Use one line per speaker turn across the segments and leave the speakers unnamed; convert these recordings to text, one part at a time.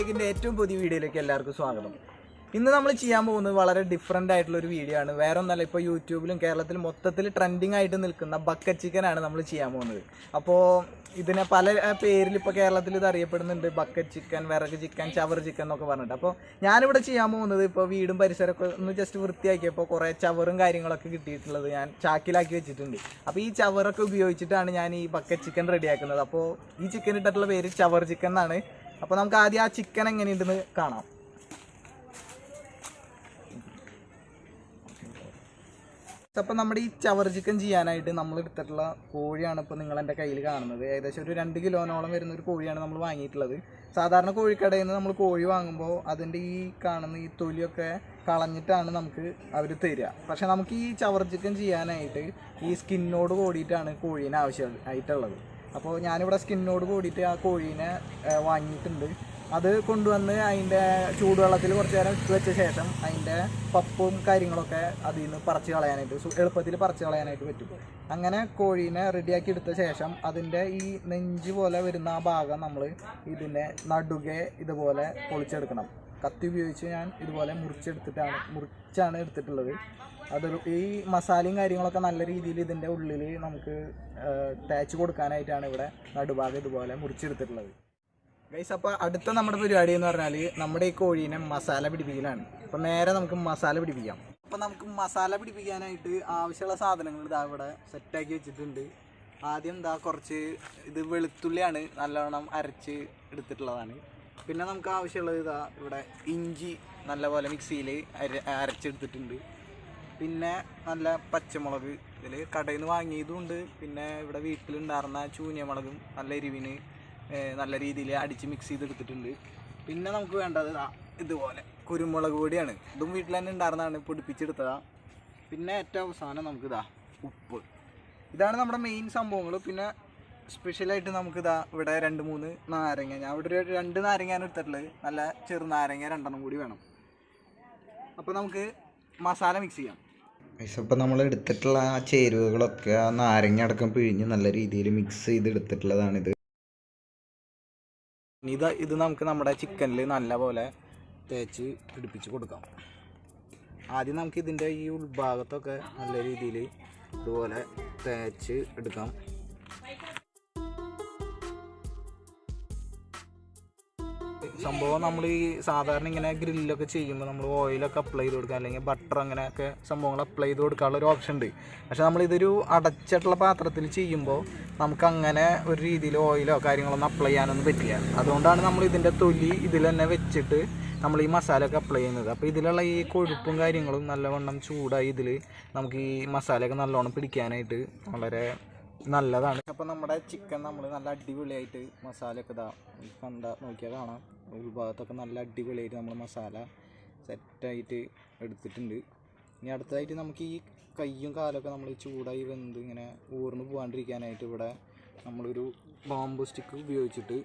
ചിക്കൻ്റെ ഏറ്റവും പുതിയ വീഡിയോയിലേക്ക് എല്ലാവർക്കും സ്വാഗതം. ഇന്ന് നമ്മൾ ചെയ്യാൻ പോകുന്നത് വളരെ ഡിഫറെൻ്റ് ആയിട്ടുള്ളൊരു വീഡിയോ ആണ്. വേറെ ഒന്നല്ല, ഇപ്പോൾ യൂട്യൂബിലും കേരളത്തിലും മൊത്തത്തിൽ ട്രെൻഡിങ് ആയിട്ട് നിൽക്കുന്ന ബക്കറ്റ് ചിക്കനാണ് നമ്മൾ ചെയ്യാൻ പോകുന്നത്. അപ്പോൾ ഇതിനെ പല പേരിൽ ഇപ്പോൾ കേരളത്തിൽ ഇത് അറിയപ്പെടുന്നുണ്ട്. ബക്കറ്റ് ചിക്കൻ, വിറക് ചിക്കൻ, ചവറ് ചിക്കൻ എന്നൊക്കെ പറഞ്ഞിട്ട്. അപ്പോൾ ഞാനിവിടെ ചെയ്യാൻ പോകുന്നത് ഇപ്പോൾ വീടും പരിസരമൊക്കെ ഒന്ന് ജസ്റ്റ് വൃത്തിയാക്കിയപ്പോൾ കുറേ ചവറും കാര്യങ്ങളൊക്കെ കിട്ടിയിട്ടുള്ളത് ഞാൻ ചാക്കിലാക്കി വെച്ചിട്ടുണ്ട്. അപ്പോൾ ഈ ചവറൊക്കെ ഉപയോഗിച്ചിട്ടാണ് ഞാൻ ഈ ബക്കറ്റ് ചിക്കൻ റെഡിയാക്കുന്നത്. അപ്പോൾ ഈ ചിക്കൻ ഇട്ടിട്ടുള്ള പേര് ചവറ് ചിക്കൻ എന്നാണ്. അപ്പോൾ നമുക്ക് ആദ്യം ആ ചിക്കൻ എങ്ങനെയുണ്ടെന്ന് കാണാം. അപ്പോൾ നമ്മുടെ ഈ ചവറ് ചിക്കൻ ചെയ്യാനായിട്ട് നമ്മൾ എടുത്തിട്ടുള്ള കോഴിയാണ് ഇപ്പോൾ നിങ്ങളെൻ്റെ കയ്യിൽ കാണുന്നത്. ഏകദേശം ഒരു 2 കിലോനോളം വരുന്ന ഒരു കോഴിയാണ് നമ്മൾ വാങ്ങിയിട്ടുള്ളത്. സാധാരണ കോഴിക്കടയിൽ നിന്ന് നമ്മൾ കോഴി വാങ്ങുമ്പോൾ അതിൻ്റെ ഈ കാണുന്ന ഈ തൊലിയൊക്കെ കളഞ്ഞിട്ടാണ് നമുക്ക് അവർ തരിക. പക്ഷേ നമുക്ക് ഈ ചവറ് ചിക്കൻ ചെയ്യാനായിട്ട് ഈ സ്കിന്നോട് കൂടിയിട്ടാണ് കോഴീനെ ആവശ്യമായിട്ടുള്ളത്. അപ്പോൾ ഞാനിവിടെ സ്കിന്നോട് കൂടിയിട്ട് ആ കോഴീനെ വാങ്ങിയിട്ടുണ്ട്. അത് കൊണ്ടുവന്ന് അതിൻ്റെ ചൂടുവെള്ളത്തിൽ കുറച്ച് നേരം ഇട്ട് വെച്ച ശേഷം അതിൻ്റെ പപ്പും കാര്യങ്ങളൊക്കെ അതിൽ നിന്ന് പറിച്ച് കളയാനായിട്ട് എളുപ്പത്തിൽ പറിച്ച് കളയാനായിട്ട് പറ്റും. അങ്ങനെ കോഴീനെ റെഡിയാക്കി എടുത്ത ശേഷം അതിൻ്റെ ഈ നെഞ്ച് പോലെ വരുന്ന ആ ഭാഗം നമ്മൾ ഇതിൻ്റെ നടുകെ ഇതുപോലെ പൊളിച്ചെടുക്കണം. കത്തി ഉപയോഗിച്ച് ഞാൻ ഇതുപോലെ മുറിച്ചാണ് എടുത്തിട്ടുള്ളത്. അത് ഈ മസാലയും കാര്യങ്ങളൊക്കെ നല്ല രീതിയിൽ ഇതിൻ്റെ ഉള്ളിൽ നമുക്ക് തേച്ച് കൊടുക്കാനായിട്ടാണ് ഇവിടെ നടുഭാഗം ഇതുപോലെ മുറിച്ചെടുത്തിട്ടുള്ളത്. ഗൈസ്, അപ്പോൾ അടുത്ത നമ്മുടെ പരിപാടി എന്ന് പറഞ്ഞാൽ നമ്മുടെ ഈ കോഴീനെ മസാല പിടിപ്പിക്കലാണ്. അപ്പോൾ നേരെ നമുക്ക് മസാല പിടിപ്പിക്കാം. അപ്പോൾ നമുക്ക് മസാല പിടിപ്പിക്കാനായിട്ട് ആവശ്യമുള്ള സാധനങ്ങൾ ഇതാ ഇവിടെ സെറ്റാക്കി വെച്ചിട്ടുണ്ട്. ആദ്യം കുറച്ച് ഇത് വെളുത്തുള്ളിയാണ് നല്ലവണ്ണം അരച്ച് എടുത്തിട്ടുള്ളതാണ്. പിന്നെ നമുക്ക് ആവശ്യമുള്ളത് ഇവിടെ ഇഞ്ചി നല്ലപോലെ മിക്സിയിൽ അരച്ചെടുത്തിട്ടുണ്ട്. പിന്നെ നല്ല പച്ചമുളക് ഇതിൽ കടയിൽ നിന്ന് വാങ്ങിയതുകൊണ്ട് പിന്നെ ഇവിടെ വീട്ടിലുണ്ടായിരുന്ന ചൂനിയമുളകും നല്ല എരിവിന് നല്ല രീതിയിൽ അടിച്ച് മിക്സ് ചെയ്തെടുത്തിട്ടുണ്ട്. പിന്നെ നമുക്ക് വേണ്ടത് ഇതുപോലെ കുരുമുളക് പൊടിയാണ്. ഇതും വീട്ടിൽ തന്നെ ഉണ്ടായിരുന്നതാണ്, പൊടിപ്പിച്ചെടുത്തതാണ്. പിന്നെ ഏറ്റവും അവസാനം നമുക്ക് ഉപ്പ്. ഇതാണ് നമ്മുടെ മെയിൻ സംഭവങ്ങൾ. പിന്നെ സ്പെഷ്യലായിട്ട് നമുക്ക് ഇവിടെ 2-3 നാരങ്ങ, ഞാൻ ഇവിടെ ഒരു 2 നാരങ്ങയാണ് എടുത്തിട്ടുള്ളത്. നല്ല ചെറുനാരങ്ങ 2 കൂടി വേണം. അപ്പോൾ നമുക്ക് മസാല മിക്സ് ചെയ്യാം.
ഇപ്പോൾ നമ്മൾ എടുത്തിട്ടുള്ള ആ ചേരുവകളൊക്കെ ആ നാരങ്ങ അടക്കം പിഴിഞ്ഞ് നല്ല രീതിയിൽ മിക്സ് ചെയ്തെടുത്തിട്ടുള്ളതാണിത്.
ഇത് നമുക്ക് നമ്മുടെ ചിക്കനിൽ നല്ല പോലെ തേച്ച് പിടിപ്പിച്ച് കൊടുക്കാം. ആദ്യം നമുക്ക് ഇതിൻ്റെ ഈ ഉൾഭാഗത്തൊക്കെ നല്ല രീതിയിൽ ഇതുപോലെ തേച്ച് എടുക്കാം. സംഭവം നമ്മൾ ഈ സാധാരണ ഇങ്ങനെ ഗ്രില്ലൊക്കെ ചെയ്യുമ്പോൾ നമ്മൾ ഓയിലൊക്കെ അപ്ലൈ ചെയ്ത് കൊടുക്കുക, അല്ലെങ്കിൽ ബട്ടർ അങ്ങനെയൊക്കെ സംഭവങ്ങൾ അപ്ലൈ ചെയ്ത് കൊടുക്കാനുള്ള ഒരു ഓപ്ഷൻ ഉണ്ട്. പക്ഷേ നമ്മളിതൊരു അടച്ചിട്ടുള്ള പാത്രത്തിൽ ചെയ്യുമ്പോൾ നമുക്കങ്ങനെ ഒരു രീതിയിൽ ഓയിലോ കാര്യങ്ങളൊന്നും അപ്ലൈ ചെയ്യാനൊന്നും പറ്റില്ല. അതുകൊണ്ടാണ് നമ്മൾ ഇതിൻ്റെ തൊലി ഇതിൽ തന്നെ വെച്ചിട്ട് നമ്മൾ ഈ മസാലയൊക്കെ അപ്ലൈ ചെയ്യുന്നത്. അപ്പോൾ ഇതിലുള്ള ഈ കൊഴുപ്പും കാര്യങ്ങളും നല്ലവണ്ണം ചൂടായി ഇതിൽ നമുക്ക് ഈ മസാലയൊക്കെ നല്ലോണം പിടിക്കാനായിട്ട് വളരെ നല്ലതാണ്. അപ്പോൾ നമ്മുടെ ചിക്കൻ നമ്മൾ നല്ല അടിപൊളിയായിട്ട് മസാലയൊക്കെ നോക്കിയാൽ കാണാം. ഉൾഭാഗത്തൊക്കെ നല്ല അടിപൊളിയായിട്ട് നമ്മൾ മസാല സെറ്റായിട്ട് എടുത്തിട്ടുണ്ട്. ഇനി അടുത്തതായിട്ട് നമുക്ക് ഈ കയ്യും കാലൊക്കെ നമ്മൾ ചൂടായി വെന്ത് ഇങ്ങനെ ഊർന്ന് പോകാണ്ടിരിക്കാനായിട്ട് ഇവിടെ നമ്മളൊരു ബാംബു സ്റ്റിക്ക് ഉപയോഗിച്ചിട്ട്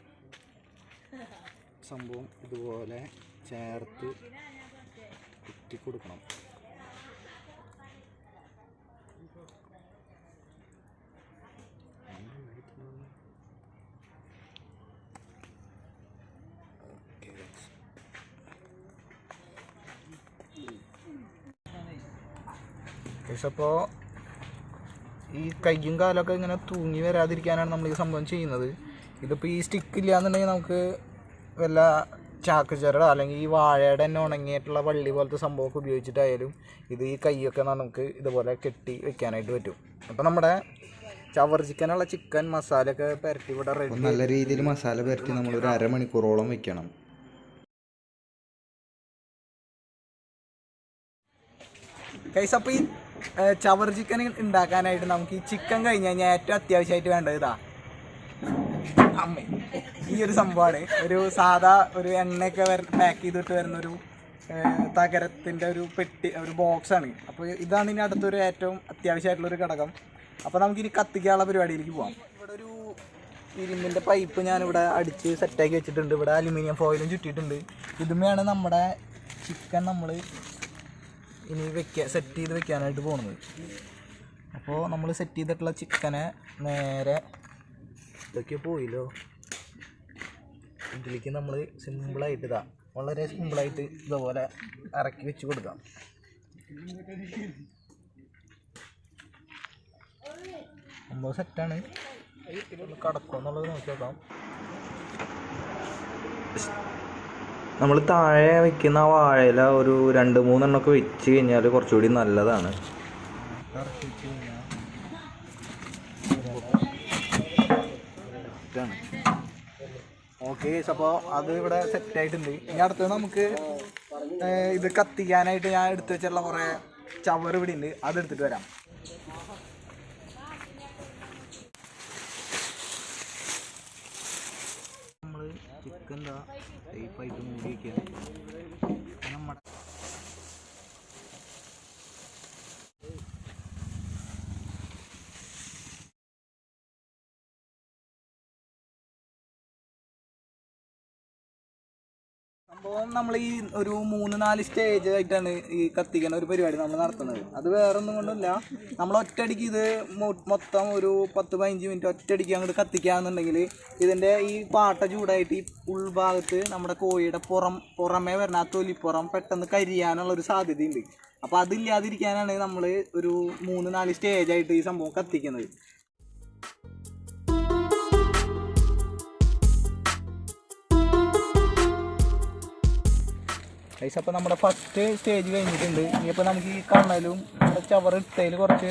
സംഭവം ഇതുപോലെ ചേർത്ത് കുത്തി കൊടുക്കണം. അപ്പോൾ ഈ കയ്യും കാലൊക്കെ ഇങ്ങനെ തൂങ്ങി വരാതിരിക്കാനാണ് നമ്മൾ ഈ സംഭവം ചെയ്യുന്നത്. ഇതിപ്പോൾ ഈ സ്റ്റിക്ക് ഇല്ലയെന്നുണ്ടെങ്കിൽ നമുക്ക് വല്ല ചാക്കുചരടോ അല്ലെങ്കിൽ ഈ വാഴയുടെ തന്നെ ഉണങ്ങിയിട്ടുള്ള വള്ളി പോലത്തെ സംഭവമൊക്കെ ഉപയോഗിച്ചിട്ടായാലും ഇത് ഈ കൈയൊക്കെ നമുക്ക് ഇതുപോലെ കെട്ടി വെക്കാനായിട്ട് പറ്റും. അപ്പോൾ നമ്മുടെ ചവറ് ചിക്കനുള്ള ചിക്കൻ മസാലയൊക്കെ പുരട്ടി ഇവിടെ റെഡി.
നല്ല രീതിയിൽ മസാല പുരട്ടി നമ്മളൊരു 1/2 മണിക്കൂറോളം വെക്കണം.
ഗൈസ്, അപ്പോൾ ഈ ചവറ് ചിക്കൻ ഉണ്ടാക്കാനായിട്ട് നമുക്ക് ഈ ചിക്കൻ കഴിഞ്ഞ് കഴിഞ്ഞാൽ ഏറ്റവും അത്യാവശ്യമായിട്ട് വേണ്ടത് ഈ ഒരു സംഭവമാണ്. ഒരു സാധാ ഒരു എണ്ണയൊക്കെ പാക്ക് ചെയ്തിട്ട് വരുന്നൊരു തകരത്തിൻ്റെ ഒരു പെട്ടി, ഒരു ബോക്സാണ്. അപ്പോൾ ഇതാണ് ഇനി അടുത്തൊരു ഏറ്റവും അത്യാവശ്യമായിട്ടുള്ളൊരു ഘടകം. അപ്പോൾ നമുക്കിനി കത്തിക്കാനുള്ള പരിപാടിയിലേക്ക് പോകാം. ഇവിടെ ഒരു ഇരുമ്പിൻ്റെ പൈപ്പ് ഞാനിവിടെ അടിച്ച് സെറ്റാക്കി വെച്ചിട്ടുണ്ട്. ഇവിടെ അലുമിനിയം ഫോയിലും ചുറ്റിയിട്ടുണ്ട്. ഇതുമയാണ് നമ്മുടെ ചിക്കൻ നമ്മൾ ഇനി സെറ്റ് ചെയ്ത് വെക്കാനായിട്ട് പോകുന്നത്. അപ്പോൾ നമ്മൾ സെറ്റ് ചെയ്തിട്ടുള്ള ചിക്കനെ നേരെ ഇതൊക്കെ പോയില്ലോ ഇതിലേക്ക് നമ്മൾ സിമ്പിളായിട്ട് വളരെ സിമ്പിളായിട്ട് ഇതുപോലെ ഇറക്കി വെച്ച് കൊടുക്കാം. സംഭവം സെറ്റാണ്. കടക്കും എന്നുള്ളത് നോക്കി നോക്കാം.
നമ്മൾ താഴെ വെക്കുന്ന വാഴയില ഒരു 2-3 എണ്ണമൊക്കെ വെച്ച് കഴിഞ്ഞാൽ കുറച്ചുകൂടി നല്ലതാണ്.
ഓക്കെ, അപ്പോൾ അത് ഇവിടെ സെറ്റായിട്ടുണ്ട്. ഇനി അടുത്തത് നമുക്ക് ഇത് കത്തിക്കാനായിട്ട് ഞാൻ എടുത്തു വെച്ചിട്ടുള്ള കുറേ ചവറ് ഇവിടെ ഉണ്ട്, അത് എടുത്തിട്ട് വരാം. നമ്മൾ ചിക്കൻ സേഫായിട്ട് മൂടി വയ്ക്കുക. നമ്മുടെ സംഭവം നമ്മൾ ഈ ഒരു 3-4 സ്റ്റേജ് ആയിട്ടാണ് ഈ കത്തിക്കുന്ന ഒരു പരിപാടി നമ്മൾ നടത്തുന്നത്. അത് വേറെ ഒന്നും കൊണ്ടല്ല, നമ്മൾ ഒറ്റയടിക്ക് ഇത് മൊത്തം ഒരു 10-15 മിനിറ്റ് ഒറ്റയടിക്ക് അങ്ങോട്ട് കത്തിക്കുകയാണെന്നുണ്ടെങ്കിൽ ഇതിൻ്റെ ഈ പാട്ട ചൂടായിട്ട് ഈ ഉൾഭാഗത്ത് നമ്മുടെ കോഴിയുടെ പുറമേ വരുന്ന ആ തൊലിപ്പുറം പെട്ടെന്ന് കരിയാനുള്ളൊരു സാധ്യതയുണ്ട്. അപ്പോൾ അതില്ലാതിരിക്കാനാണ് നമ്മൾ ഒരു 3-4 സ്റ്റേജായിട്ട് ഈ സംഭവം കത്തിക്കുന്നത്. അപ്പോൾ നമ്മുടെ ഫസ്റ്റ് സ്റ്റേജ് കഴിഞ്ഞിട്ടുണ്ട്. ഇനിയിപ്പോൾ നമുക്ക് ഈ കണ്ണലും നമ്മുടെ ചവറിട്ടതിൽ കുറച്ച്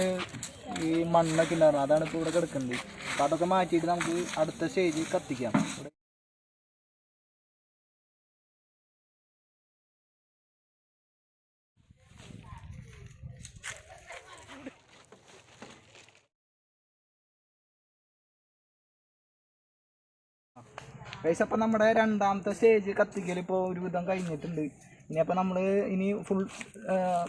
ഈ മണ്ണൊക്കെ ഉണ്ടായിരുന്നു, അതാണ് ഇപ്പോൾ ഇവിടെ കിടക്കുന്നത്. അപ്പോൾ അതൊക്കെ മാറ്റിയിട്ട് നമുക്ക് അടുത്ത സ്റ്റേജ് കത്തിക്കാം. അപ്പോൾ നമ്മുടെ രണ്ടാമത്തെ സ്റ്റേജ് കത്തിക്കൽ ഇപ്പോൾ ഒരുവിധം കഴിഞ്ഞിട്ടുണ്ട്. ഇനിയപ്പോൾ നമ്മൾ ഫുൾ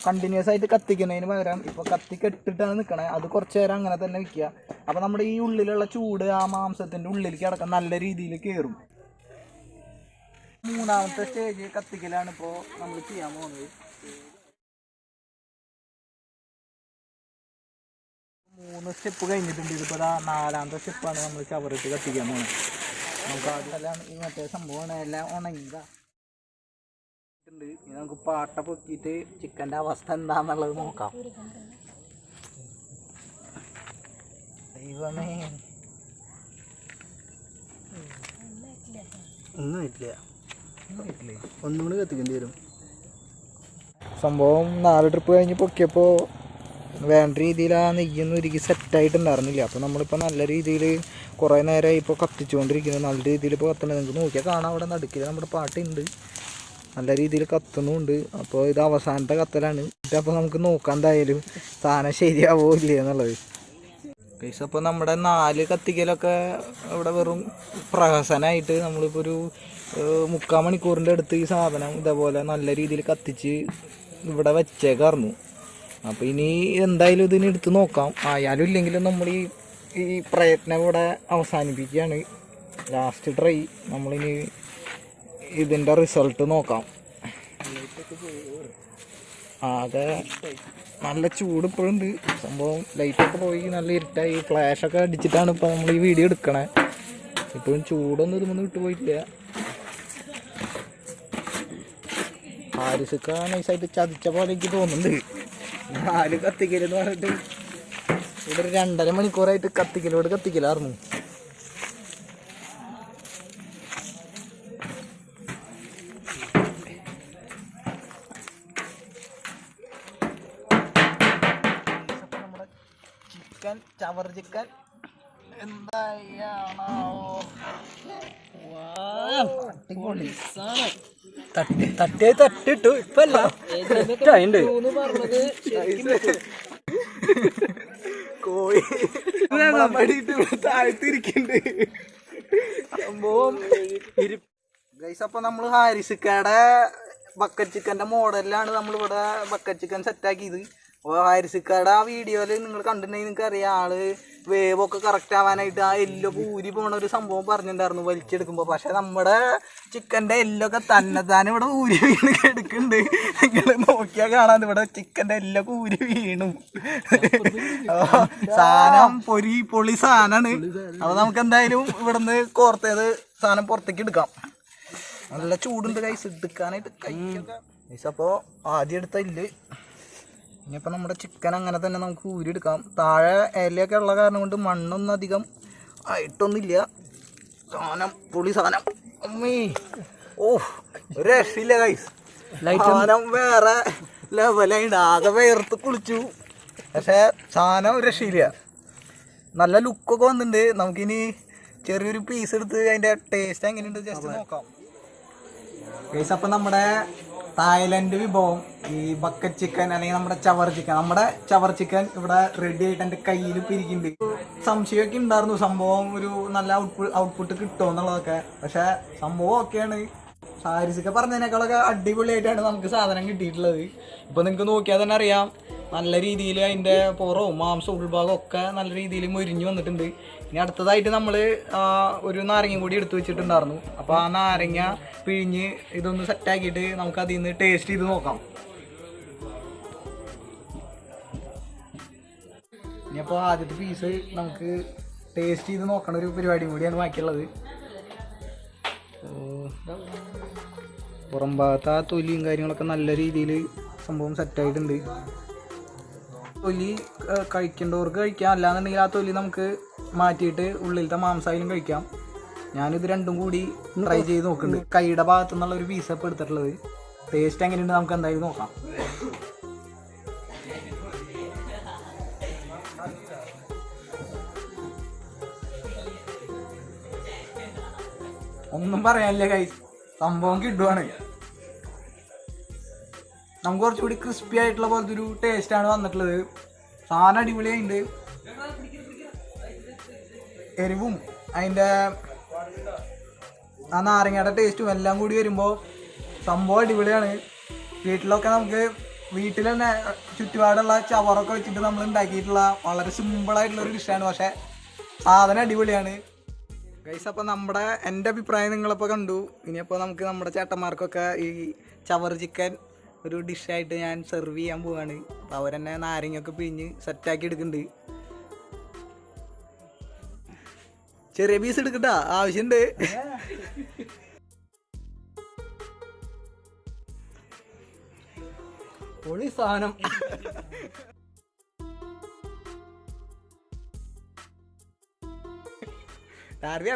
കണ്ടിന്യൂസ് ആയിട്ട് കത്തിക്കുന്നതിന് പകരം ഇപ്പോൾ കത്തിക്കെട്ടിട്ടാണ് നിൽക്കണത്. അത് കുറച്ച് നേരം അങ്ങനെ തന്നെ വയ്ക്കുക. അപ്പോൾ നമ്മുടെ ഈ ഉള്ളിലുള്ള ചൂട് ആ മാംസത്തിൻ്റെ ഉള്ളിലേക്ക് അടക്കം നല്ല രീതിയിൽ കയറും. മൂന്നാമത്തെ സ്റ്റേജ് കത്തിക്കലാണ് ഇപ്പോൾ നമ്മൾ ചെയ്യാൻ പോകുന്നത്. 3 സ്റ്റെപ്പ് കഴിഞ്ഞിട്ടുണ്ട്. ഇതിപ്പോൾ 4ാമത്തെ സ്റ്റെപ്പാണ് നമ്മൾ ചവറിട്ട് കത്തിക്കാൻ പോകുന്നത്. നമുക്ക് അതെല്ലാം ഈ മറ്റേ സംഭവമാണ് എല്ലാം ഉണങ്ങിയതാ. ഇനി നമുക്ക് പാട്ട പൊക്കിയിട്ട് ചിക്കൻ്റെ അവസ്ഥ എന്താണെന്നുള്ളത് നോക്കാം. ദൈവമേ, ഒന്നും ഇല്ല, ഒന്നുകൂടി കത്തിക്കേണ്ടി വരും. സംഭവം 4 ട്രിപ്പ് കഴിഞ്ഞ് പൊക്കിയപ്പോൾ വേണ്ട രീതിയിൽ ആ നെയ്യൊന്നും ഒരിക്കൽ സെറ്റായിട്ടുണ്ടായിരുന്നില്ല. അപ്പോൾ നമ്മളിപ്പോൾ നല്ല രീതിയിൽ കുറേ നേരമായി ഇപ്പോൾ കത്തിച്ചുകൊണ്ടിരിക്കുന്നത്. നല്ല രീതിയിൽ ഇപ്പോൾ കത്തണത് നിങ്ങൾക്ക് നോക്കിയാൽ കാണാം. അവിടെ നടുക്കിൽ നമ്മുടെ പാട്ടുണ്ട്, നല്ല രീതിയിൽ കത്തുന്നുമുണ്ട്. അപ്പോൾ ഇത് അവസാനത്തെ കത്തലാണ്. അപ്പോൾ നമുക്ക് നോക്കാം എന്തായാലും സാധനം ശരിയാവോ ഇല്ലേ എന്നുള്ളത്. അപ്പോൾ നമ്മുടെ 4 കത്തിക്കലൊക്കെ ഇവിടെ വെറും പ്രഹസനമായിട്ട് നമ്മളിപ്പോൾ ഒരു 3/4 മണിക്കൂറിൻ്റെ അടുത്ത് ഈ സാധനം ഇതേപോലെ നല്ല രീതിയിൽ കത്തിച്ച് ഇവിടെ വെച്ചേക്കായിരുന്നു. അപ്പോൾ ഇനി എന്തായാലും ഇതിന് എടുത്ത് നോക്കാം. ആയാലും ഇല്ലെങ്കിലും നമ്മൾ ഈ പ്രയത്നം ഇവിടെ അവസാനിപ്പിക്കുകയാണ്. ലാസ്റ്റ് ട്രൈ നമ്മളിനി ഇതിൻ്റെ റിസൾട്ട് നോക്കാം. ആകെ നല്ല ചൂട് ഇപ്പോഴുണ്ട്. സംഭവം ലൈറ്റൊക്കെ പോയി നല്ല ഇരുട്ടായി, ഫ്ലാഷൊക്കെ അടിച്ചിട്ടാണ് ഇപ്പോൾ നമ്മൾ ഈ വീഡിയോ എടുക്കണേ. ഇപ്പോഴും ചൂടൊന്നും ഇതൊന്നും വിട്ടുപോയിട്ടില്ല. ഹാരിസൊക്കെ നൈസായിട്ട് ചതിച്ച പോലെ എനിക്ക് തോന്നുന്നുണ്ട്. 4 കത്തിക്കലെന്ന് പറഞ്ഞിട്ട് ഇവിടെ ഒരു 2.5 മണിക്കൂറായിട്ട് കത്തിക്കലായിരുന്നു. നമ്മുടെ ചിക്കൻ ചവർ ചിക്കൻ എന്തായാണോ തട്ടിട്ടു ഇപ്പല്ല കോഴി താഴ്ത്തിരിക്കുന്നുണ്ട് സംഭവം. അപ്പോൾ നമ്മൾ ഹാരിസിക്കയുടെ ബക്കറ്റ് ചിക്കൻ്റെ മോഡലിലാണ് നമ്മളിവിടെ ബക്കറ്റ് ചിക്കൻ സെറ്റാക്കിയത്. അപ്പോൾ ഹാരിസിക്കയുടെ ആ വീഡിയോയിൽ നിങ്ങൾ കണ്ടിട്ടുണ്ടെങ്കിൽ നിങ്ങൾക്ക് അറിയാം, ആള് വേവൊക്കെ കറക്റ്റ് ആവാനായിട്ട് ആ എല്ലൊക്കെ ഊരി പോണ ഒരു സംഭവം പറഞ്ഞിട്ടുണ്ടായിരുന്നു വലിച്ചെടുക്കുമ്പോൾ. പക്ഷെ നമ്മുടെ ചിക്കൻ്റെ എല്ലൊക്കെ തന്നെ ഇവിടെ ഊരി വീണ് എടുക്കുന്നുണ്ട്. നിങ്ങൾ നോക്കിയാൽ കാണാൻ ഇവിടെ ചിക്കൻ്റെ എല്ലൊക്കെ ഊരി വീണു. സാധനം പൊളി സാധനമാണ്. അപ്പോൾ നമുക്ക് എന്തായാലും ഇവിടുന്ന് കോർത്തേത് സാധനം പുറത്തേക്ക് എടുക്കാം. നല്ല ചൂടുണ്ട് ഗൈസ്, എടുക്കാനായിട്ട് കഴിക്കൊക്കെ ഗൈസ്. അപ്പോൾ ആദ്യം എടുത്തില്ല. ഇനിയിപ്പോൾ നമ്മുടെ ചിക്കൻ അങ്ങനെ തന്നെ നമുക്ക് ഊരിയെടുക്കാം. താഴെ ഇലയൊക്കെ ഉള്ള കാരണം കൊണ്ട് മണ്ണൊന്നും അധികം ആയിട്ടൊന്നുമില്ല. സാധനം പൊളി സാധനം. അമ്മേ ഓ ഒരു രക്ഷയില്ല ഗൈസ്, സാധനം വേറെ ലെവലായിട്ട് ആകെ വേർത്ത് കുളിച്ചു. പക്ഷേ സാധനം ഒരു രക്ഷയില്ല, നല്ല ലുക്കൊക്കെ വന്നിട്ടുണ്ട്. നമുക്കിനി ചെറിയൊരു പീസ് എടുത്ത് അതിൻ്റെ ടേസ്റ്റ് എങ്ങനെയുണ്ട് ജസ്റ്റ് നോക്കാം ഗൈസ്. അപ്പം നമ്മുടെ തായ്ലൻഡ് വിഭവം ഈ ബക്കറ്റ് ചിക്കൻ അല്ലെങ്കിൽ നമ്മുടെ ചവർ ചിക്കൻ ഇവിടെ റെഡി ആയിട്ട് എൻ്റെ കയ്യിൽ പിരിക്കുന്നുണ്ട്. സംശയമൊക്കെ ഉണ്ടായിരുന്നു സംഭവം ഒരു നല്ല ഔട്ട്പുട്ട് കിട്ടുമോ എന്നുള്ളതൊക്കെ. പക്ഷേ സംഭവം ഒക്കെയാണ്. ഹാരിസൊക്കെ പറഞ്ഞതിനേക്കാളൊക്കെ അടിപൊളിയായിട്ടാണ് നമുക്ക് സാധനം കിട്ടിയിട്ടുള്ളത്. ഇപ്പോൾ നിങ്ങൾക്ക് നോക്കിയാൽ തന്നെ അറിയാം, നല്ല രീതിയിൽ അതിൻ്റെ പുറവും മാംസവും ഉൾഭാഗവും ഒക്കെ നല്ല രീതിയിൽ മൊരിഞ്ഞ് വന്നിട്ടുണ്ട്. ഇനി അടുത്തതായിട്ട് നമ്മൾ ഒരു നാരങ്ങ കൂടി എടുത്തു വെച്ചിട്ടുണ്ടായിരുന്നു. അപ്പോൾ ആ നാരങ്ങ പിഴിഞ്ഞ് ഇതൊന്ന് സെറ്റാക്കിയിട്ട് നമുക്ക് അതിൽ നിന്ന് ടേസ്റ്റ് ചെയ്ത് നോക്കാം. ഇനിയപ്പോൾ ആദ്യത്തെ പീസ് നമുക്ക് ടേസ്റ്റ് ചെയ്ത് നോക്കണ ഒരു പരിപാടിയും കൂടിയാണ് ബാക്കിയുള്ളത്. പുറം ഭാഗത്ത് ആ തൊലിയും കാര്യങ്ങളൊക്കെ നല്ല രീതിയിൽ സംഭവം സെറ്റായിട്ടുണ്ട്. തൊലി കഴിക്കേണ്ടവർക്ക് കഴിക്കാം, അല്ലാന്നുണ്ടെങ്കിൽ ആ തൊലി നമുക്ക് മാറ്റിയിട്ട് ഉള്ളിലത്തെ മാംസായാലും കഴിക്കാം. ഞാനിത് രണ്ടും കൂടി ട്രൈ ചെയ്ത് നോക്കുന്നുണ്ട്. കൈയുടെ ഭാഗത്തു നിന്നുള്ള ഒരു പീസ് ഇപ്പോൾ എടുത്തിട്ടുള്ളത്. ടേസ്റ്റ് എങ്ങനെയുണ്ട് നമുക്ക് എന്തായാലും നോക്കാം. ഒന്നും പറയാനില്ല ഗൈസ്, സംഭവം കിട്ടുവാണ്. നമുക്ക് കുറച്ചുകൂടി ക്രിസ്പി ആയിട്ടുള്ള പോലത്തെ ഒരു ടേസ്റ്റാണ് വന്നിട്ടുള്ളത്. സാധനം അടിപൊളിയായിട്ടുണ്ട്. എരിവും അതിൻ്റെ ആ നാരങ്ങയുടെ ടേസ്റ്റും എല്ലാം കൂടി വരുമ്പോൾ സംഭവം അടിപൊളിയാണ്. വീട്ടിലൊക്കെ നമുക്ക് വീട്ടിൽ തന്നെ ചുറ്റുപാടുള്ള ചവറൊക്കെ വെച്ചിട്ട് നമ്മൾ ഉണ്ടാക്കിയിട്ടുള്ള വളരെ സിമ്പിളായിട്ടുള്ളൊരു ഡിഷാണ്. പക്ഷേ സാധനം അടിപൊളിയാണ് ഗൈസ്. അപ്പോൾ എൻ്റെ അഭിപ്രായം നിങ്ങളിപ്പോൾ കണ്ടു. ഇനിയപ്പോൾ നമുക്ക് നമ്മുടെ ചേട്ടന്മാർക്കൊക്കെ ഈ ചവർ ചിക്കൻ ഒരു ഡിഷായിട്ട് ഞാൻ സെർവ് ചെയ്യാൻ പോവാണ്. അപ്പോൾ അവരെന്നെ നാരങ്ങയൊക്കെ പിഴിഞ്ഞ് സെറ്റാക്കി എടുക്കുന്നുണ്ട്. ചെറിയ പീസ് എടുക്കട്ടാ, ആവശ്യമുണ്ട്. പൊളി സാധനം.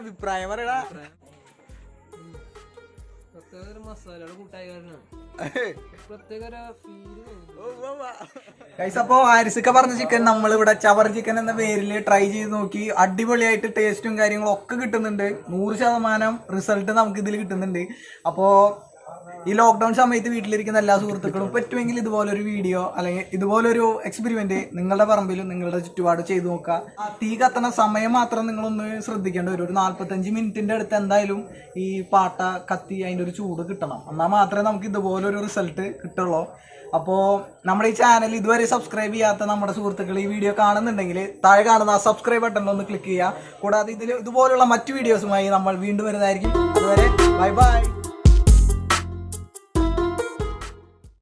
അഭിപ്രായം പറയടാ. അപ്പോൾ ഹാരിസൊക്കെ പറഞ്ഞ ചിക്കൻ നമ്മളിവിടെ ചവർ ചിക്കൻ എന്ന പേരിൽ ട്രൈ ചെയ്ത് നോക്കി. അടിപൊളിയായിട്ട് ടേസ്റ്റും കാര്യങ്ങളും ഒക്കെ കിട്ടുന്നുണ്ട്. 100% റിസൾട്ട് നമുക്ക് ഇതിൽ കിട്ടുന്നുണ്ട്. അപ്പോൾ ഈ ലോക്ക്ഡൗൺ സമയത്ത് വീട്ടിലിരിക്കുന്ന എല്ലാ സുഹൃത്തുക്കളും പറ്റുമെങ്കിൽ ഇതുപോലൊരു വീഡിയോ അല്ലെങ്കിൽ ഇതുപോലൊരു എക്സ്പെരിമെന്റ് നിങ്ങളുടെ പറമ്പിലും നിങ്ങളുടെ ചുറ്റുപാട് ചെയ്തു നോക്കുക. ആ തീ കത്തണ സമയം മാത്രം നിങ്ങളൊന്ന് ശ്രദ്ധിക്കേണ്ടി വരും. ഒരു 45 മിനിറ്റിന്റെ അടുത്ത് എന്തായാലും ഈ പാട്ട കത്തി അതിൻ്റെ ഒരു ചൂട് കിട്ടണം. എന്നാൽ മാത്രമേ നമുക്ക് ഇതുപോലൊരു റിസൾട്ട് കിട്ടുള്ളൂ. അപ്പോൾ നമ്മുടെ ഈ ചാനൽ ഇതുവരെ സബ്സ്ക്രൈബ് ചെയ്യാത്ത നമ്മുടെ സുഹൃത്തുക്കൾ ഈ വീഡിയോ കാണുന്നുണ്ടെങ്കിൽ താഴെ കാണുന്ന ആ സബ്സ്ക്രൈബ് ബട്ടൺ ഒന്ന് ക്ലിക്ക് ചെയ്യുക. കൂടാതെ ഇതുപോലുള്ള മറ്റു വീഡിയോസുമായി നമ്മൾ വീണ്ടും വരുന്നതായിരിക്കും. അതുവരെ ബൈ ബൈ.